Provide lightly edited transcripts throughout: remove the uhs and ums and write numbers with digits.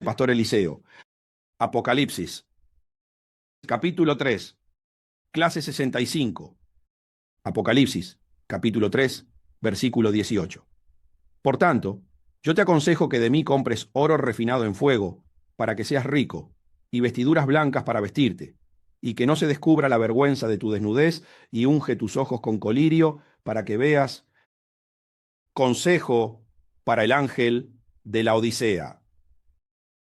Pastor Eliseo. Apocalipsis. Capítulo 3. Clase 65. Apocalipsis. Capítulo 3. Versículo 18. Por tanto, yo te aconsejo que de mí compres oro refinado en fuego, para que seas rico, y vestiduras blancas para vestirte, y que no se descubra la vergüenza de tu desnudez, y unge tus ojos con colirio, para que veas. Consejo para el ángel de la Odisea.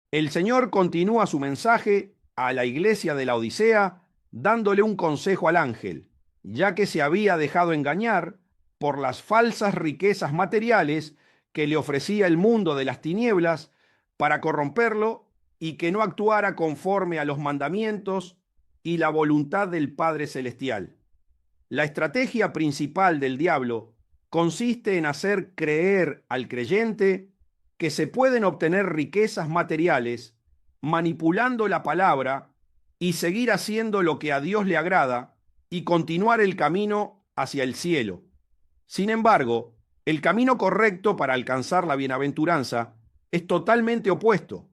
El Señor continúa su mensaje a la iglesia de la Odisea dándole un consejo al ángel, ya que se había dejado engañar por las falsas riquezas materiales que le ofrecía el mundo de las tinieblas para corromperlo y que no actuara conforme a los mandamientos y la voluntad del Padre Celestial. La estrategia principal del diablo consiste en hacer creer al creyente que se pueden obtener riquezas materiales manipulando la palabra y seguir haciendo lo que a Dios le agrada y continuar el camino hacia el cielo. Sin embargo, el camino correcto para alcanzar la bienaventuranza es totalmente opuesto.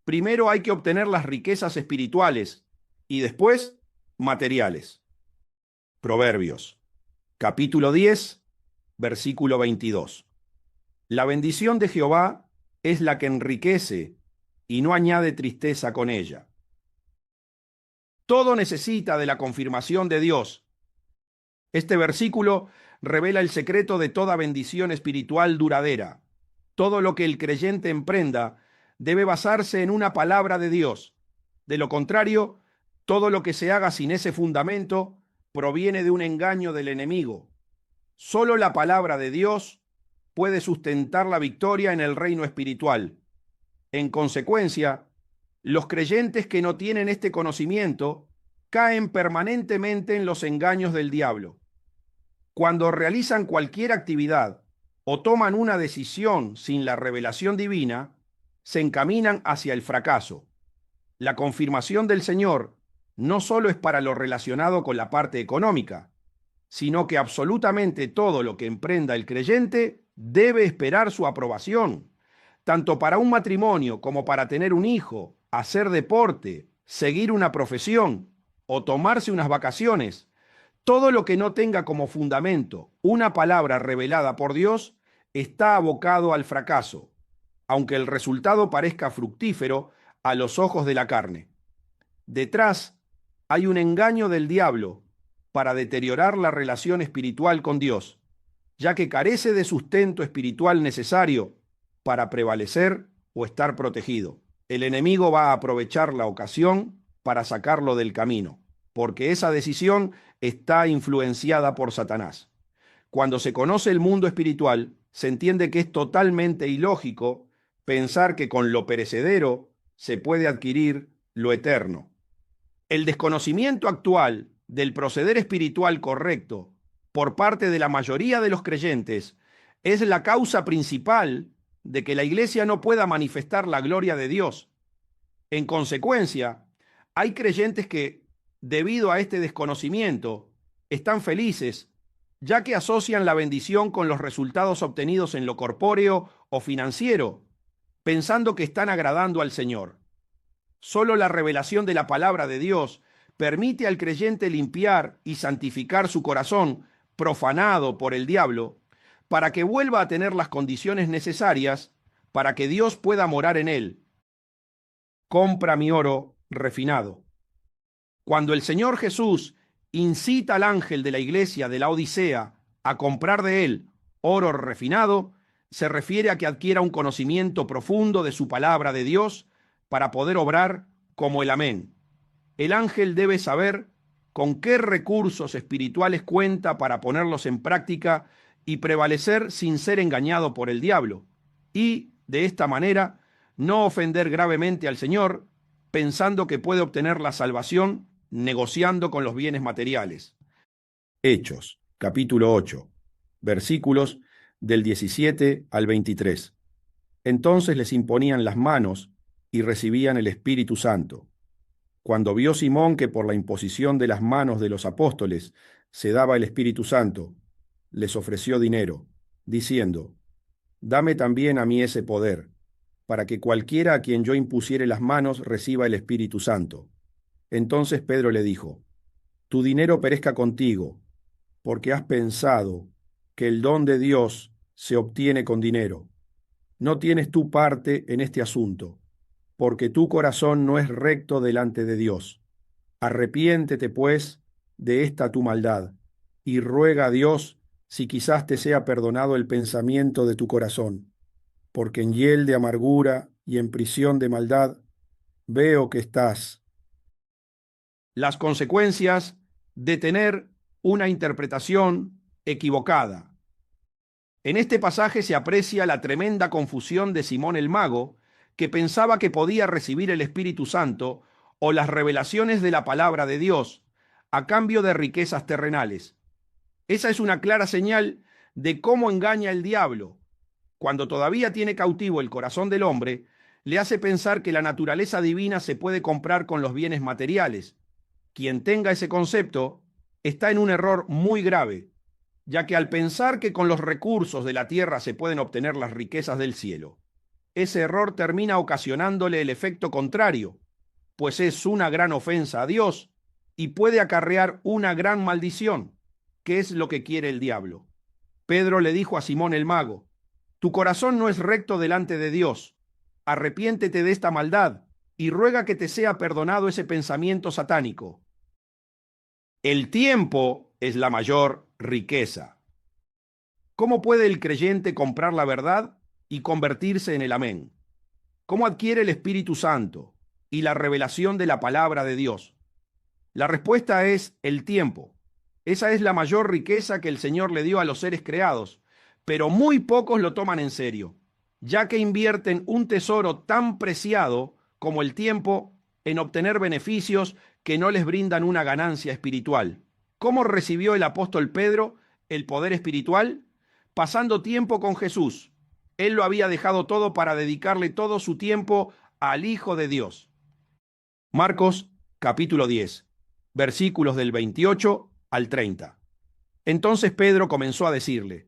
Primero hay que obtener las riquezas espirituales y después materiales. Proverbios, capítulo 10, versículo 22. La bendición de Jehová es la que enriquece y no añade tristeza con ella. Todo necesita de la confirmación de Dios. Este versículo revela el secreto de toda bendición espiritual duradera. Todo lo que el creyente emprenda debe basarse en una palabra de Dios. De lo contrario, todo lo que se haga sin ese fundamento proviene de un engaño del enemigo. Solo la palabra de Dios puede sustentar la victoria en el reino espiritual. En consecuencia, los creyentes que no tienen este conocimiento caen permanentemente en los engaños del diablo. Cuando realizan cualquier actividad o toman una decisión sin la revelación divina, se encaminan hacia el fracaso. La confirmación del Señor no solo es para lo relacionado con la parte económica, sino que absolutamente todo lo que emprenda el creyente debe esperar su aprobación, tanto para un matrimonio como para tener un hijo, hacer deporte, seguir una profesión o tomarse unas vacaciones. Todo lo que no tenga como fundamento una palabra revelada por Dios está abocado al fracaso, aunque el resultado parezca fructífero a los ojos de la carne. Detrás hay un engaño del diablo para deteriorar la relación espiritual con Dios, ya que carece de sustento espiritual necesario para prevalecer o estar protegido. El enemigo va a aprovechar la ocasión para sacarlo del camino, porque esa decisión está influenciada por Satanás. Cuando se conoce el mundo espiritual, se entiende que es totalmente ilógico pensar que con lo perecedero se puede adquirir lo eterno. El desconocimiento actual del proceder espiritual correcto por parte de la mayoría de los creyentes es la causa principal de que la iglesia no pueda manifestar la gloria de Dios. En consecuencia, hay creyentes que, debido a este desconocimiento, están felices, ya que asocian la bendición con los resultados obtenidos en lo corpóreo o financiero, pensando que están agradando al Señor. Solo la revelación de la palabra de Dios permite al creyente limpiar y santificar su corazón, profanado por el diablo, para que vuelva a tener las condiciones necesarias para que Dios pueda morar en él. Compra mi oro refinado. Cuando el Señor Jesús incita al ángel de la iglesia de la Odisea a comprar de él oro refinado, se refiere a que adquiera un conocimiento profundo de su palabra de Dios para poder obrar como el amén. El ángel debe saber con qué recursos espirituales cuenta para ponerlos en práctica y prevalecer sin ser engañado por el diablo, y, de esta manera, no ofender gravemente al Señor, pensando que puede obtener la salvación negociando con los bienes materiales. Hechos, capítulo 8, versículos del 17 al 23. Entonces les imponían las manos y recibían el Espíritu Santo. Cuando vio Simón que por la imposición de las manos de los apóstoles se daba el Espíritu Santo, les ofreció dinero, diciendo: dame también a mí ese poder. para que cualquiera a quien yo impusiere las manos reciba el Espíritu Santo. Entonces Pedro le dijo: Tu dinero perezca contigo, porque has pensado que el don de Dios se obtiene con dinero. No tienes tu parte en este asunto, porque tu corazón no es recto delante de Dios. Arrepiéntete, pues, de esta tu maldad, y ruega a Dios si quizás te sea perdonado el pensamiento de tu corazón, porque en hiel de amargura y en prisión de maldad veo que estás. Las consecuencias de tener una interpretación equivocada. En este pasaje se aprecia la tremenda confusión de Simón el Mago, que pensaba que podía recibir el Espíritu Santo o las revelaciones de la palabra de Dios a cambio de riquezas terrenales. Esa es una clara señal de cómo engaña el diablo. Cuando todavía tiene cautivo el corazón del hombre, le hace pensar que la naturaleza divina se puede comprar con los bienes materiales. Quien tenga ese concepto está en un error muy grave, ya que al pensar que con los recursos de la tierra se pueden obtener las riquezas del cielo, ese error termina ocasionándole el efecto contrario, pues es una gran ofensa a Dios y puede acarrear una gran maldición, que es lo que quiere el diablo. Pedro le dijo a Simón el Mago: Tu corazón no es recto delante de Dios. Arrepiéntete de esta maldad y ruega que te sea perdonado ese pensamiento satánico. El tiempo es la mayor riqueza. ¿Cómo puede el creyente comprar la verdad y convertirse en el amén? ¿Cómo adquiere el Espíritu Santo y la revelación de la palabra de Dios? La respuesta es el tiempo. Esa es la mayor riqueza que el Señor le dio a los seres creados, pero muy pocos lo toman en serio, ya que invierten un tesoro tan preciado como el tiempo en obtener beneficios que no les brindan una ganancia espiritual. ¿Cómo recibió el apóstol Pedro el poder espiritual? Pasando tiempo con Jesús. Él lo había dejado todo para dedicarle todo su tiempo al Hijo de Dios. Marcos capítulo 10, versículos del 28 al 30. Entonces Pedro comenzó a decirle: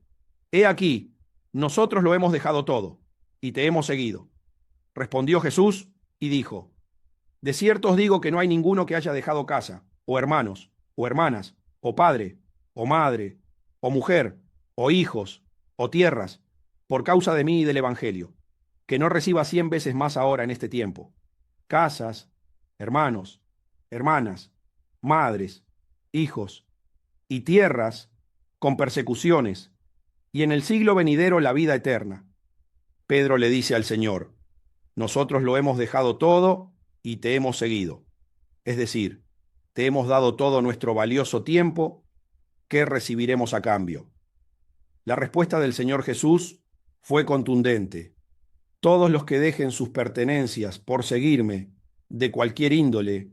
He aquí, nosotros lo hemos dejado todo, y te hemos seguido. Respondió Jesús y dijo: De cierto os digo que no hay ninguno que haya dejado casa, o hermanos, o hermanas, o padre, o madre, o mujer, o hijos, o tierras, por causa de mí y del Evangelio, que no reciba 100 veces más ahora en este tiempo: casas, hermanos, hermanas, madres, hijos y tierras, con persecuciones, y en el siglo venidero la vida eterna. Pedro le dice al Señor: Nosotros lo hemos dejado todo y te hemos seguido. Es decir, te hemos dado todo nuestro valioso tiempo. ¿Qué recibiremos a cambio? La respuesta del Señor Jesús fue contundente: Todos los que dejen sus pertenencias por seguirme, de cualquier índole,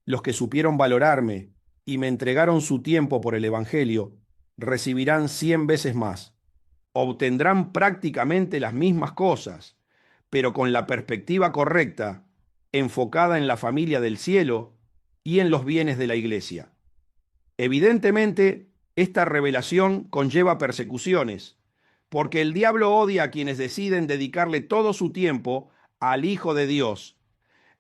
los que supieron valorarme y me entregaron su tiempo por el Evangelio, recibirán 100 veces más. Obtendrán prácticamente las mismas cosas, pero con la perspectiva correcta, enfocada en la familia del cielo y en los bienes de la iglesia. Evidentemente, esta revelación conlleva persecuciones, porque el diablo odia a quienes deciden dedicarle todo su tiempo al Hijo de Dios.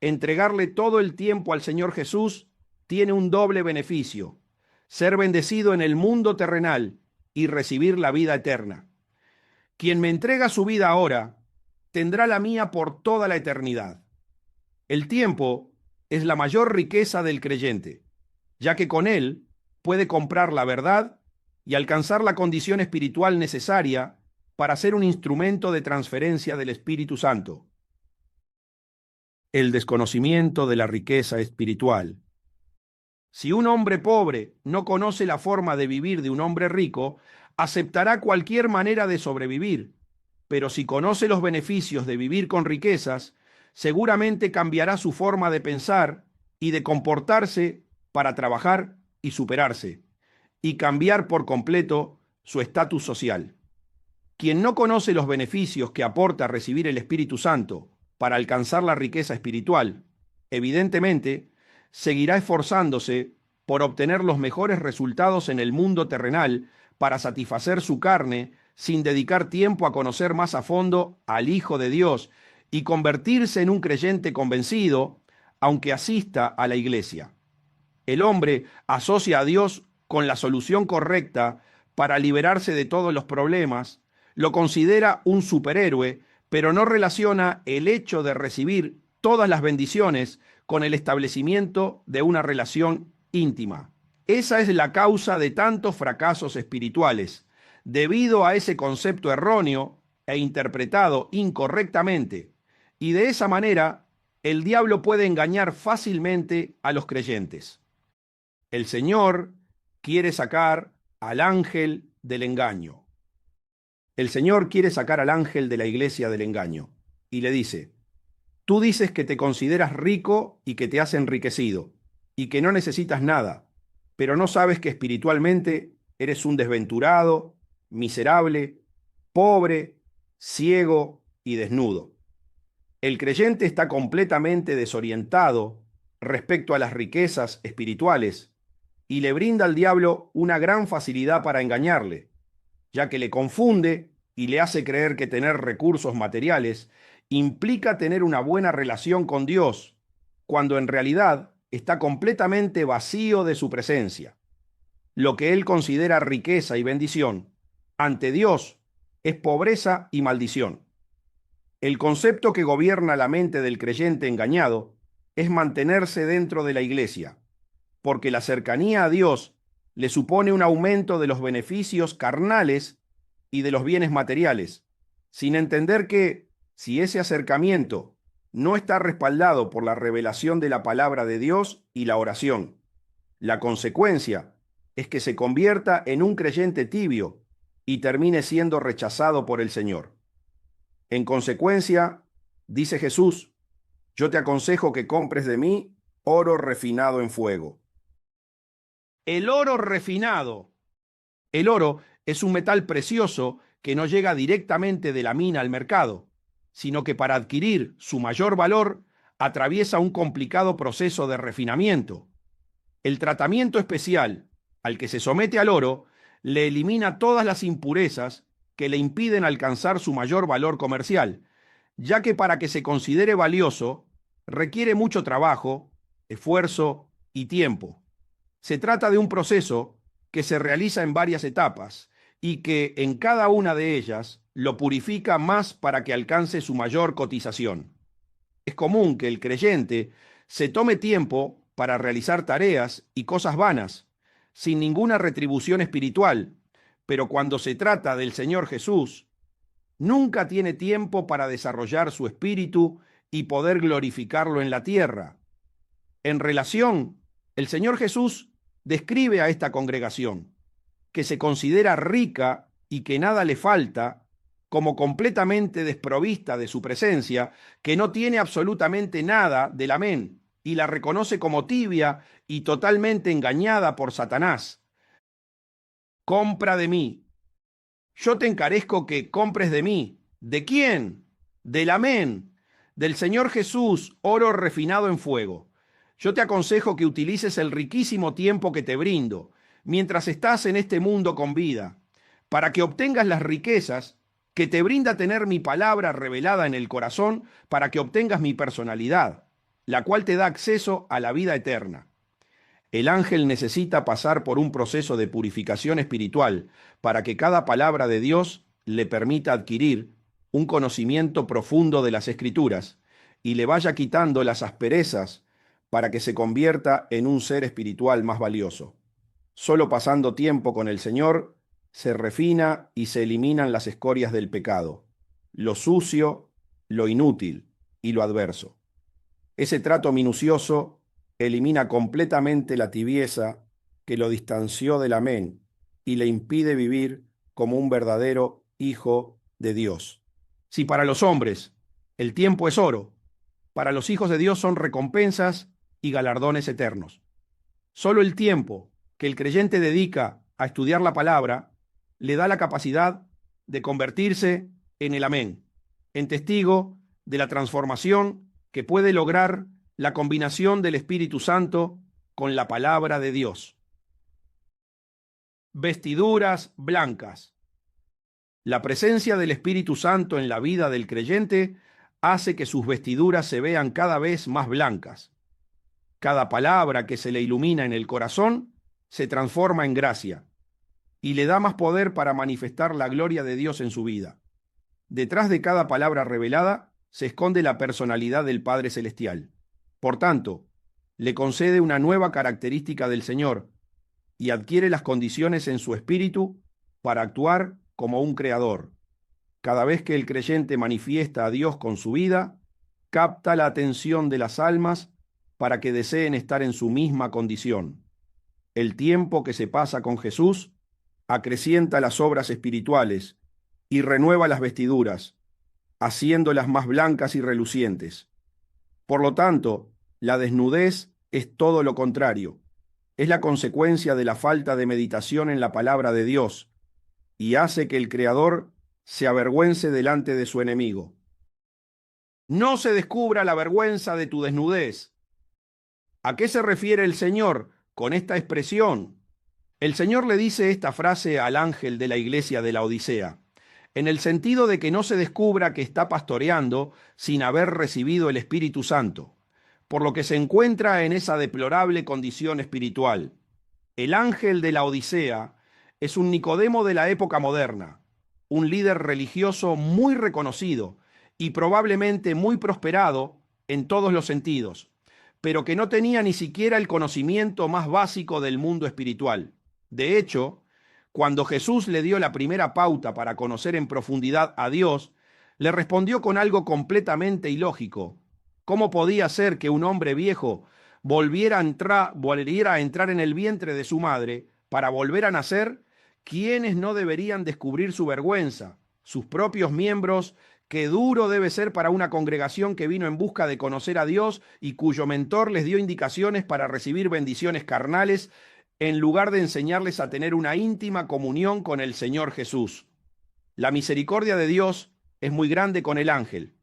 Entregarle todo el tiempo al Señor Jesús tiene un doble beneficio: ser bendecido en el mundo terrenal y recibir la vida eterna. Quien me entrega su vida ahora, tendrá la mía por toda la eternidad. El tiempo es la mayor riqueza del creyente, ya que con él puede comprar la verdad y alcanzar la condición espiritual necesaria para ser un instrumento de transferencia del Espíritu Santo. El desconocimiento de la riqueza espiritual. Si un hombre pobre no conoce la forma de vivir de un hombre rico, aceptará cualquier manera de sobrevivir, pero si conoce los beneficios de vivir con riquezas, seguramente cambiará su forma de pensar y de comportarse para trabajar y superarse, y cambiar por completo su estatus social. Quien no conoce los beneficios que aporta recibir el Espíritu Santo para alcanzar la riqueza espiritual, evidentemente seguirá esforzándose por obtener los mejores resultados en el mundo terrenal para satisfacer su carne sin dedicar tiempo a conocer más a fondo al Hijo de Dios y convertirse en un creyente convencido, aunque asista a la iglesia. El hombre asocia a Dios con la solución correcta para liberarse de todos los problemas, lo considera un superhéroe, pero no relaciona el hecho de recibir todas las bendiciones con el establecimiento de una relación íntima. Esa es la causa de tantos fracasos espirituales, debido a ese concepto erróneo e interpretado incorrectamente. Y de esa manera, el diablo puede engañar fácilmente a los creyentes. El Señor quiere sacar al ángel del engaño. El Señor quiere sacar al ángel de la iglesia del engaño y le dice: tú dices que te consideras rico y que te has enriquecido y que no necesitas nada, pero no sabes que espiritualmente eres un desventurado, miserable, pobre, ciego y desnudo. El creyente está completamente desorientado respecto a las riquezas espirituales y le brinda al diablo una gran facilidad para engañarle, ya que le confunde y le hace creer que tener recursos materiales implica tener una buena relación con Dios, cuando en realidad está completamente vacío de su presencia. Lo que él considera riqueza y bendición, ante Dios, es pobreza y maldición. El concepto que gobierna la mente del creyente engañado es mantenerse dentro de la iglesia, porque la cercanía a Dios le supone un aumento de los beneficios carnales y de los bienes materiales, sin entender que, si ese acercamiento no está respaldado por la revelación de la palabra de Dios y la oración, la consecuencia es que se convierta en un creyente tibio y termine siendo rechazado por el Señor. En consecuencia, dice Jesús: yo te aconsejo que compres de mí oro refinado en fuego. El oro refinado. El oro es un metal precioso que no llega directamente de la mina al mercado, sino que para adquirir su mayor valor atraviesa un complicado proceso de refinamiento. El tratamiento especial al que se somete al oro le elimina todas las impurezas que le impiden alcanzar su mayor valor comercial, ya que para que se considere valioso requiere mucho trabajo, esfuerzo y tiempo. Se trata de un proceso que se realiza en varias etapas y que en cada una de ellas lo purifica más para que alcance su mayor cotización. Es común que el creyente se tome tiempo para realizar tareas y cosas vanas, sin ninguna retribución espiritual, pero cuando se trata del Señor Jesús, nunca tiene tiempo para desarrollar su espíritu y poder glorificarlo en la tierra. En relación, el Señor Jesús describe a esta congregación, que se considera rica y que nada le falta, como completamente desprovista de su presencia, que no tiene absolutamente nada del amén, y la reconoce como tibia y totalmente engañada por Satanás. Compra de mí. Yo te encarezco que compres de mí. ¿De quién? Del amén, del Señor Jesús, oro refinado en fuego. Yo te aconsejo que utilices el riquísimo tiempo que te brindo, mientras estás en este mundo con vida, para que obtengas las riquezas que te brinda tener mi palabra revelada en el corazón, para que obtengas mi personalidad, la cual te da acceso a la vida eterna. El ángel necesita pasar por un proceso de purificación espiritual para que cada palabra de Dios le permita adquirir un conocimiento profundo de las Escrituras y le vaya quitando las asperezas para que se convierta en un ser espiritual más valioso. Solo pasando tiempo con el Señor se refina y se eliminan las escorias del pecado, lo sucio, lo inútil y lo adverso. Ese trato minucioso elimina completamente la tibieza que lo distanció del amén y le impide vivir como un verdadero hijo de Dios. Si para los hombres el tiempo es oro, para los hijos de Dios son recompensas y galardones eternos. Solo el tiempo que el creyente dedica a estudiar la palabra le da la capacidad de convertirse en el amén, en testigo de la transformación que puede lograr la combinación del Espíritu Santo con la palabra de Dios. Vestiduras blancas. La presencia del Espíritu Santo en la vida del creyente hace que sus vestiduras se vean cada vez más blancas. Cada palabra que se le ilumina en el corazón se transforma en gracia y le da más poder para manifestar la gloria de Dios en su vida. Detrás de cada palabra revelada se esconde la personalidad del Padre Celestial. Por tanto, le concede una nueva característica del Señor y adquiere las condiciones en su espíritu para actuar como un creador. Cada vez que el creyente manifiesta a Dios con su vida, capta la atención de las almas para que deseen estar en su misma condición. El tiempo que se pasa con Jesús acrecienta las obras espirituales y renueva las vestiduras, haciéndolas más blancas y relucientes. Por lo tanto, la desnudez es todo lo contrario. Es la consecuencia de la falta de meditación en la palabra de Dios y hace que el Creador se avergüence delante de su enemigo. No se descubra la vergüenza de tu desnudez. ¿A qué se refiere el Señor con esta expresión? El Señor le dice esta frase al ángel de la iglesia de la Odisea, en el sentido de que no se descubra que está pastoreando sin haber recibido el Espíritu Santo, por lo que se encuentra en esa deplorable condición espiritual. El ángel de la Odisea es un Nicodemo de la época moderna, un líder religioso muy reconocido y probablemente muy prosperado en todos los sentidos, pero que no tenía ni siquiera el conocimiento más básico del mundo espiritual. De hecho, cuando Jesús le dio la primera pauta para conocer en profundidad a Dios, le respondió con algo completamente ilógico. ¿Cómo podía ser que un hombre viejo volviera a entrar en el vientre de su madre para volver a nacer? ¿Quiénes no deberían descubrir su vergüenza? Sus propios miembros. Qué duro debe ser para una congregación que vino en busca de conocer a Dios y cuyo mentor les dio indicaciones para recibir bendiciones carnales en lugar de enseñarles a tener una íntima comunión con el Señor Jesús. La misericordia de Dios es muy grande con el ángel,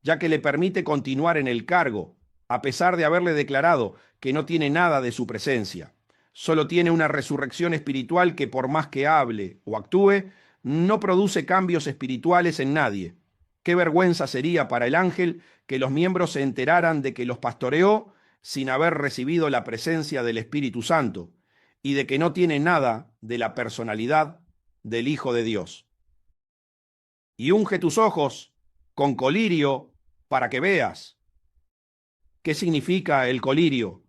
ya que le permite continuar en el cargo, a pesar de haberle declarado que no tiene nada de su presencia. Solo tiene una resurrección espiritual que, por más que hable o actúe, no produce cambios espirituales en nadie. Qué vergüenza sería para el ángel que los miembros se enteraran de que los pastoreó sin haber recibido la presencia del Espíritu Santo y de que no tiene nada de la personalidad del Hijo de Dios. Y unge tus ojos con colirio para que veas. ¿Qué significa el colirio?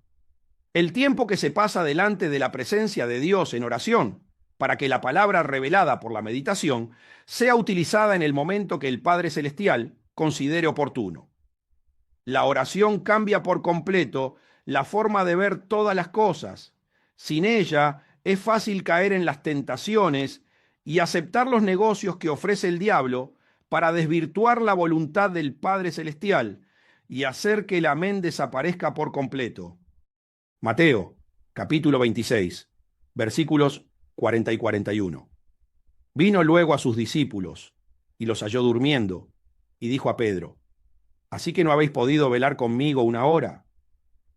El tiempo que se pasa delante de la presencia de Dios en oración, para que la palabra revelada por la meditación sea utilizada en el momento que el Padre Celestial considere oportuno. La oración cambia por completo la forma de ver todas las cosas. Sin ella es fácil caer en las tentaciones y aceptar los negocios que ofrece el diablo para desvirtuar la voluntad del Padre Celestial y hacer que el amén desaparezca por completo. Mateo, capítulo 26, versículos 40 y 41. Vino luego a sus discípulos y los halló durmiendo, y dijo a Pedro: ¿Así que no habéis podido velar conmigo una hora?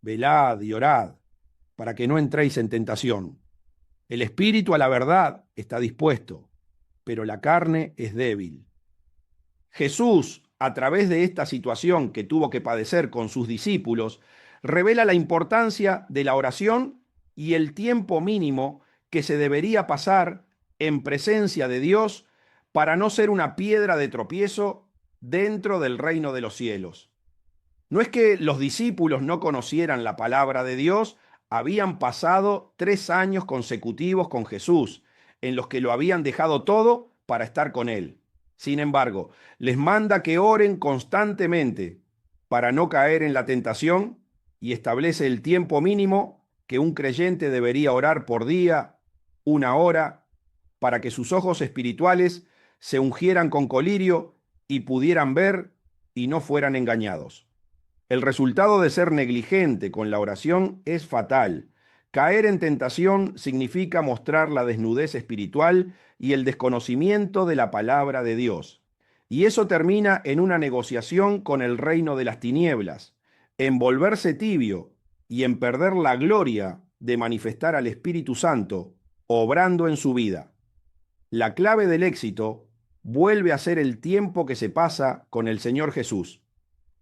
Velad y orad, para que no entréis en tentación. El espíritu a la verdad está dispuesto, pero la carne es débil. Jesús, a través de esta situación que tuvo que padecer con sus discípulos, revela la importancia de la oración y el tiempo mínimo que se debería pasar en presencia de Dios para no ser una piedra de tropiezo dentro del reino de los cielos. No es que los discípulos no conocieran la palabra de Dios, habían pasado 3 años consecutivos con Jesús, en los que lo habían dejado todo para estar con él. Sin embargo, les manda que oren constantemente para no caer en la tentación y establece el tiempo mínimo que un creyente debería orar por día, 1 hora, para que sus ojos espirituales se ungieran con colirio y pudieran ver y no fueran engañados. El resultado de ser negligente con la oración es fatal. Caer en tentación significa mostrar la desnudez espiritual y el desconocimiento de la palabra de Dios. Y eso termina en una negociación con el reino de las tinieblas, en volverse tibio y en perder la gloria de manifestar al Espíritu Santo obrando en su vida. La clave del éxito vuelve a ser el tiempo que se pasa con el Señor Jesús.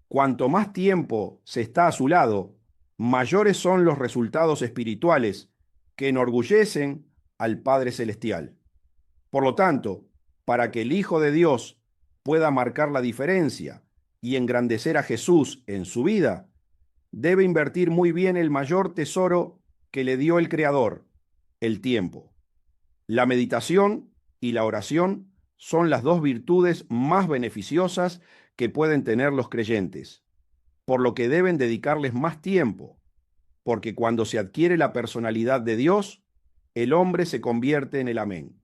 Cuanto más tiempo se está a su lado, mayores son los resultados espirituales que enorgullecen al Padre Celestial. Por lo tanto, para que el Hijo de Dios pueda marcar la diferencia y engrandecer a Jesús en su vida, debe invertir muy bien el mayor tesoro que le dio el Creador, el tiempo. La meditación y la oración son las dos virtudes más beneficiosas que pueden tener los creyentes, por lo que deben dedicarles más tiempo, porque cuando se adquiere la personalidad de Dios, el hombre se convierte en el Amén.